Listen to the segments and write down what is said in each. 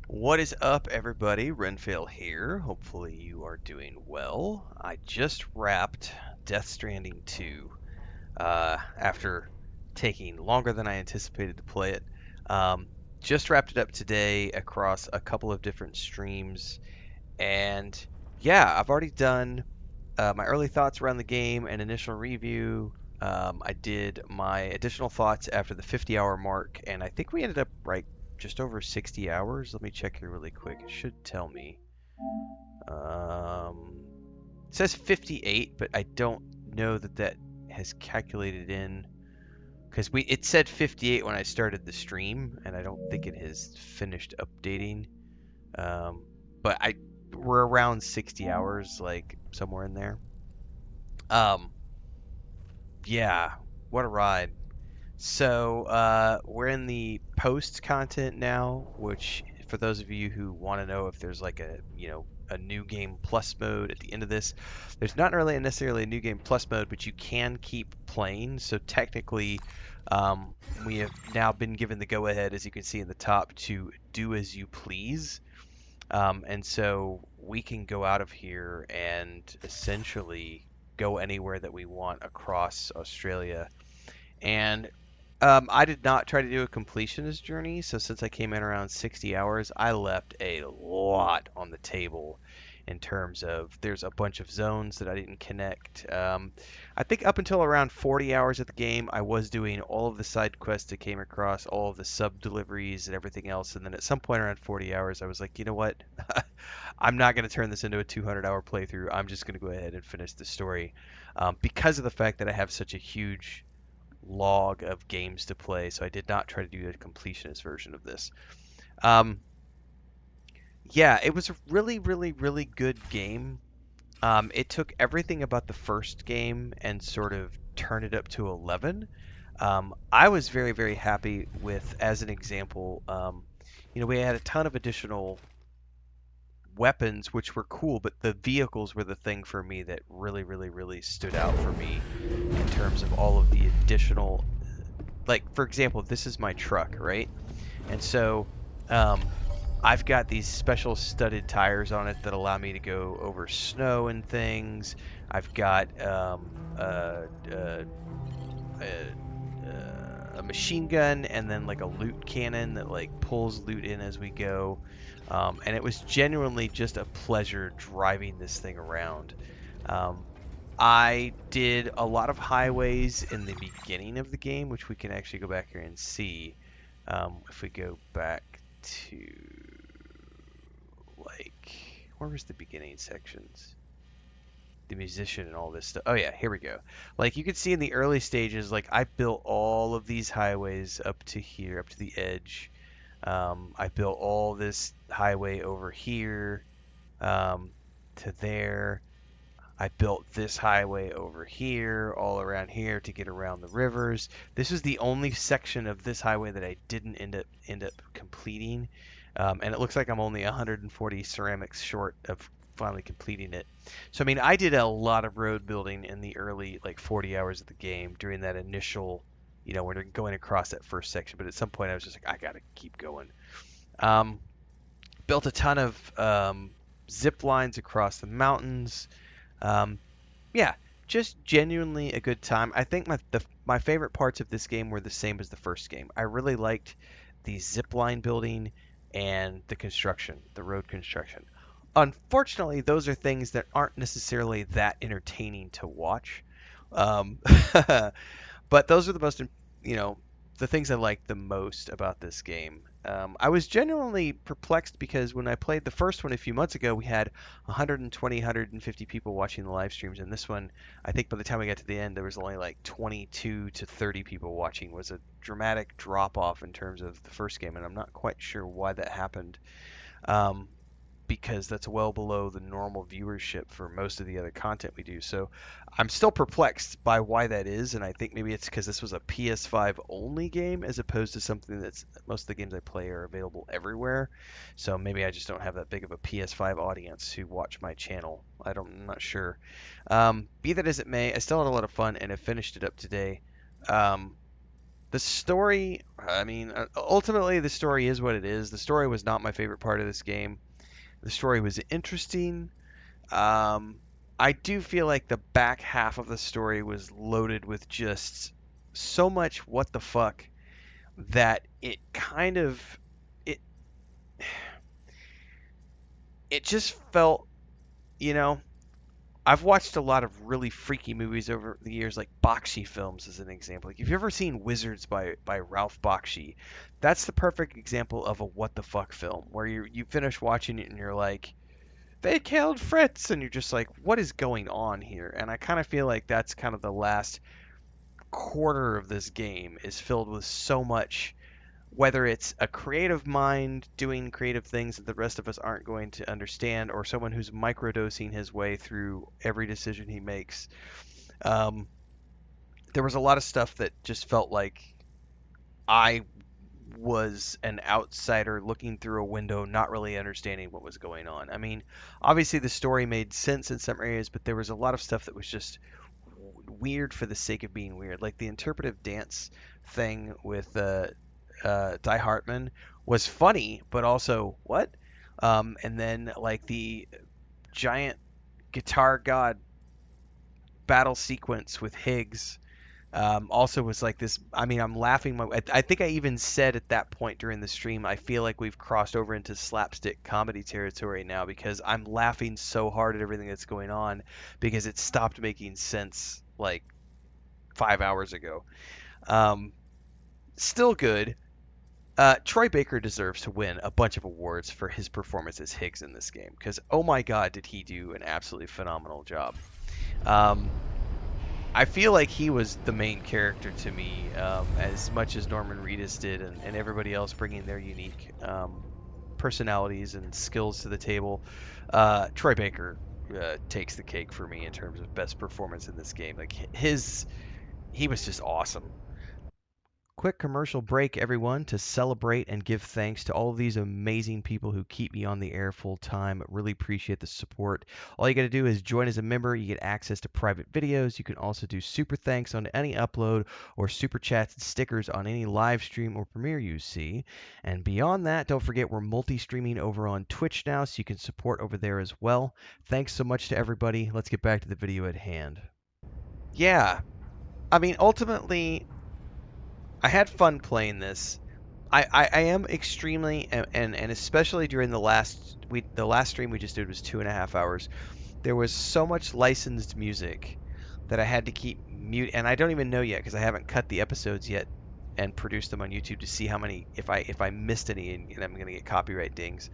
What is up, everybody? Renfail here. Hopefully, you are doing well. I just wrapped Death Stranding 2 after taking longer than I anticipated to play it. Um, just wrapped it up today across a couple of different streams, and yeah, I've already done my early thoughts around the game and initial review. I did my additional thoughts after the 50-hour mark, and I think we ended up right just over 60 hours. Let me check here really quick. It should tell me. Um, it says 58, but I don't know that that has calculated in because we it said 58 when I started the stream, and I don't think it has finished updating. Um, but we're around 60 hours, like somewhere in there. Um, Yeah, what a ride. So, we're in the post content now, which for those of you who want to know if there's like a new game plus mode at the end of this, there's not really necessarily a new game plus mode, but you can keep playing. So technically, we have now been given the go ahead, as you can see in the top, to do as you please. And so we can go out of here and essentially go anywhere that we want across Australia. And I did not try to do a completionist journey, so since I came in around 60 hours, I left a lot on the table in terms of there's a bunch of zones that I didn't connect. I think up until around 40 hours of the game, I was doing all of the side quests that came across, all of the sub deliveries and everything else. And then at some point around 40 hours, I was like, you know what? I'm not going to turn this into a 200-hour playthrough. I'm just going to go ahead and finish the story because of the fact that I have such a huge log of games to play, so I did not try to do a completionist version of this. Um, yeah, it was a really, really, really good game. It took everything about the first game and sort of turned it up to 11. I was very, very happy with, as an example, we had a ton of additional weapons, which were cool, but the vehicles were the thing for me that really, really, really stood out for me in terms of all of the additional, like for example, this is my truck, right? And so I've got these special studded tires on it that allow me to go over snow and things. I've got a machine gun and then like a loot cannon that like pulls loot in as we go. And it was genuinely just a pleasure driving this thing around. Um, I did a lot of highways in the beginning of the game, which we can actually go back here and see. If we go back to like, where was the beginning sections? The musician and all this stuff. Oh yeah, here we go. Like you can see in the early stages, like I built all of these highways up to here, up to the edge. I built all this highway over here to there. I built this highway over here, all around here to get around the rivers. This is the only section of this highway that I didn't end up completing, and it looks like I'm only 140 ceramics short of finally completing it. So I mean, I did a lot of road building in the early like 40 hours of the game during that initial, when you're going across that first section. But at some point, I was just like, I gotta keep going. Um, Built a ton of zip lines across the mountains. Um, yeah, just genuinely a good time. I think my favorite parts of this game were the same as the first game. I really liked the zip line building and the construction, the road construction. Unfortunately, those are things that aren't necessarily that entertaining to watch. Um, but those are the most, you know, the things I liked the most about this game. I was genuinely perplexed because when I played the first one a few months ago, we had 120, 150 people watching the live streams, and this one, I think by the time we got to the end, there was only like 22 to 30 people watching. It was a dramatic drop off in terms of the first game, and I'm not quite sure why that happened. Um, because that's well below the normal viewership for most of the other content we do. So I'm still perplexed by why that is, and I think maybe it's because this was a PS5 only game as opposed to something that's most of the games I play are available everywhere. So maybe I just don't have that big of a PS5 audience who watch my channel. I'm not sure. Be that as it may, I still had a lot of fun and have finished it up today. Um, The story, I mean, ultimately the story is what it is. The story was not my favorite part of this game. The story was interesting. Um, I do feel like the back half of the story was loaded with just so much what the fuck that it kind of it it just felt, you know, I've watched a lot of really freaky movies over the years, like Bakshi films as an example. Like, if you've ever seen Wizards by Ralph Bakshi, that's the perfect example of a what the fuck film where you finish watching it and you're like, they killed Fritz, and you're just like, what is going on here? And I kind of feel like that's kind of the last quarter of this game is filled with so much, whether it's a creative mind doing creative things that the rest of us aren't going to understand, or someone who's microdosing his way through every decision he makes. Um, there was a lot of stuff that just felt like I was an outsider looking through a window, not really understanding what was going on. I mean, obviously the story made sense in some areas, but there was a lot of stuff that was just weird for the sake of being weird. Like the interpretive dance thing with Die Hartman was funny, but also what? And then like the giant guitar god battle sequence with Higgs also was like this. I mean, I'm laughing. I think I even said at that point during the stream, I feel like we've crossed over into slapstick comedy territory now because I'm laughing so hard at everything that's going on because it stopped making sense like 5 hours ago. Um, Still good. Troy Baker deserves to win a bunch of awards for his performance as Higgs in this game because oh my god, did he do an absolutely phenomenal job. Um, I feel like he was the main character to me, as much as Norman Reedus did, and everybody else bringing their unique personalities and skills to the table. Troy Baker takes the cake for me in terms of best performance in this game. Like he was just awesome. Quick commercial break, everyone, to celebrate and give thanks to all of these amazing people who keep me on the air full time. Really appreciate the support. All you got to do is join as a member. You get access to private videos. You can also do super thanks on any upload or super chats and stickers on any live stream or premiere you see. And beyond that, don't forget we're multi-streaming over on Twitch now, so you can support over there as well. Thanks so much to everybody. Let's get back to the video at hand. Yeah, I mean, ultimately, I had fun playing this. I am extremely and especially during the last stream we just did was 2.5 hours. There was so much licensed music that I had to keep mute, and I don't even know yet because I haven't cut the episodes yet and produced them on YouTube to see how many if I missed any and I'm gonna get copyright dings.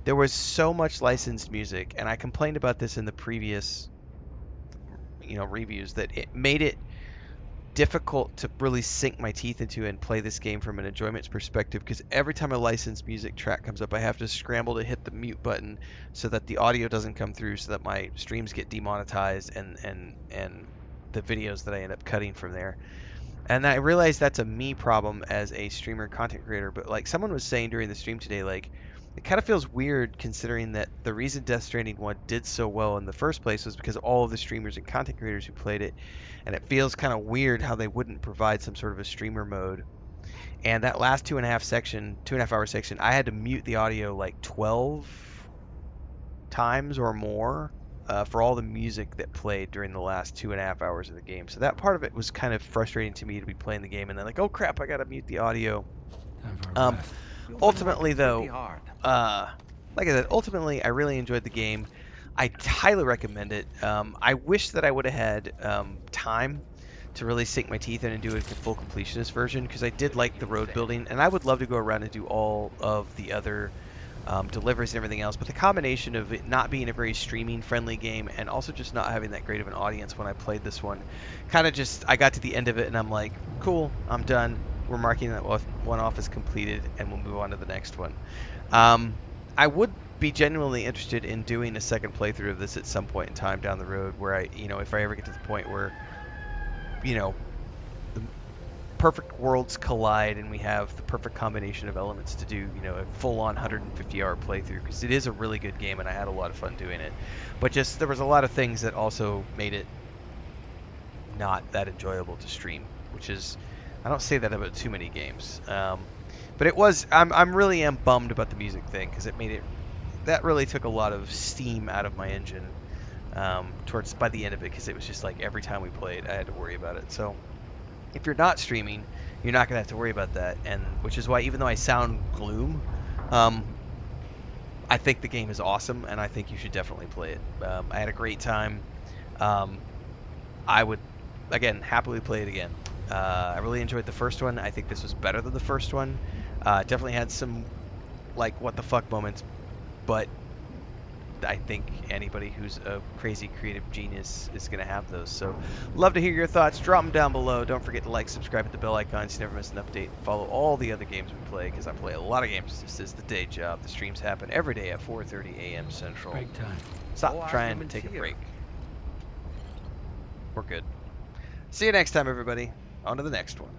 There was so much licensed music, and I complained about this in the previous reviews that it made it difficult to really sink my teeth into and play this game from an enjoyment perspective because every time a licensed music track comes up, I have to scramble to hit the mute button so that the audio doesn't come through, so that my streams get demonetized and the videos that I end up cutting from there. And I realize that's a me problem as a streamer content creator, but like someone was saying during the stream today, like it kind of feels weird considering that the reason Death Stranding 1 did so well in the first place was because of all of the streamers and content creators who played it. And it feels kind of weird how they wouldn't provide some sort of a streamer mode. And that last 2.5 hour section, I had to mute the audio like 12 times or more for all the music that played during the last 2.5 hours of the game. So that part of it was kind of frustrating to me to be playing the game and then like, oh crap, I gotta mute the audio. Ultimately, though, like I said, ultimately I really enjoyed the game. I highly recommend it. I wish that I would have had time to really sink my teeth in and do a full completionist version because I did like the road building, and I would love to go around and do all of the other deliveries and everything else. But the combination of it not being a very streaming friendly game and also just not having that great of an audience when I played this one, kind of just I got to the end of it and I'm like, cool, I'm done. We're marking that one off as completed, and we'll move on to the next one. I would be genuinely interested in doing a second playthrough of this at some point in time down the road where if I ever get to the point where, the perfect worlds collide and we have the perfect combination of elements to do, a full-on 150-hour playthrough, because it is a really good game and I had a lot of fun doing it. But just there was a lot of things that also made it not that enjoyable to stream, which is I don't say that about too many games. But it was. I'm really am bummed about the music thing because it made it. That really took a lot of steam out of my engine towards by the end of it because it was just like every time we played, I had to worry about it. So if you're not streaming, you're not gonna have to worry about that, and which is why even though I sound gloom, I think the game is awesome, and I think you should definitely play it. I had a great time. I would, again, happily play it again. I really enjoyed the first one. I think this was better than the first one. Definitely had some, like, what the fuck moments, but I think anybody who's a crazy creative genius is going to have those. So, love to hear your thoughts. Drop them down below. Don't forget to like, subscribe, hit the bell icon so you never miss an update. Follow all the other games we play because I play a lot of games. This is the day job. The streams happen every day at 4:30 a.m. Central. Break time. Stop trying to take a break. We're good. See you next time, everybody. On to the next one.